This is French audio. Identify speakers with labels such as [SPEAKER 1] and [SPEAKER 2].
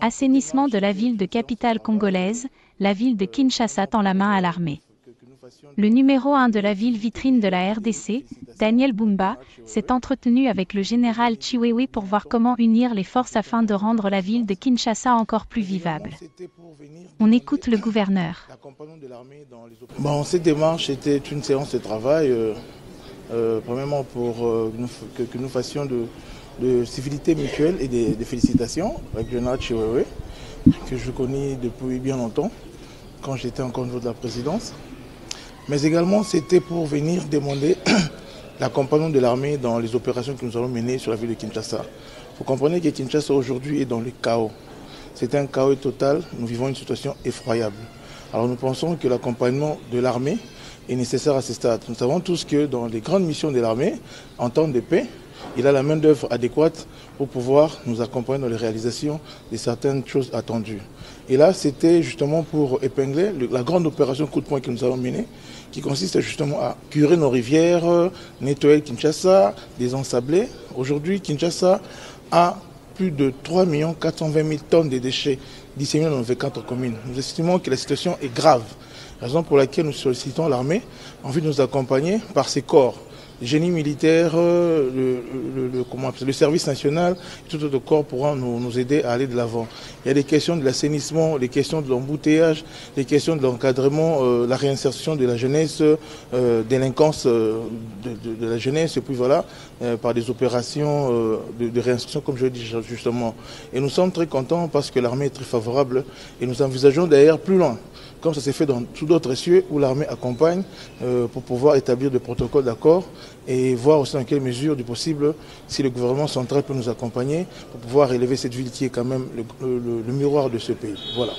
[SPEAKER 1] Assainissement de la ville de capitale congolaise, la ville de Kinshasa tend la main à l'armée. Le numéro 1 de la ville vitrine de la RDC, Daniel Bumba, s'est entretenu avec le général Chiwewe pour voir comment unir les forces afin de rendre la ville de Kinshasa encore plus vivable. On écoute le gouverneur.
[SPEAKER 2] Bon, cette démarche était une séance de travail, premièrement pour que nous fassions de civilité mutuelle et de félicitations avec le général Chiwewe, que je connais depuis bien longtemps, quand j'étais encore au niveau de la présidence. Mais également, c'était pour venir demander l'accompagnement de l'armée dans les opérations que nous allons mener sur la ville de Kinshasa. Vous comprenez que Kinshasa aujourd'hui est dans le chaos. C'est un chaos total, nous vivons une situation effroyable. Alors nous pensons que l'accompagnement de l'armée est nécessaire à ce stade. Nous savons tous que dans les grandes missions de l'armée, en temps de paix, il a la main d'œuvre adéquate pour pouvoir nous accompagner dans les réalisations de certaines choses attendues. Et là, c'était justement pour épingler la grande opération coup de poing que nous allons mener, qui consiste justement à curer nos rivières, nettoyer Kinshasa, les ensablés. Aujourd'hui, Kinshasa a plus de 3 420 000 tonnes de déchets disséminés dans nos 24 communes. Nous estimons que la situation est grave, raison pour laquelle nous sollicitons l'armée en vue de nous accompagner par ses corps. Le génie militaire, le service national, tout autre corps pourront nous aider à aller de l'avant. Il y a des questions de l'assainissement, les questions de l'embouteillage, les questions de l'encadrement, la réinsertion de la jeunesse, délinquance de la jeunesse, et puis voilà, par des opérations de réinsertion, comme je le dis justement. Et nous sommes très contents parce que l'armée est très favorable et nous envisageons d'ailleurs plus loin, comme ça s'est fait dans tous d'autres cieux où l'armée accompagne pour pouvoir établir des protocoles d'accord et voir aussi dans quelle mesure du possible si le gouvernement central peut nous accompagner pour pouvoir élever cette ville qui est quand même le miroir de ce pays. Voilà.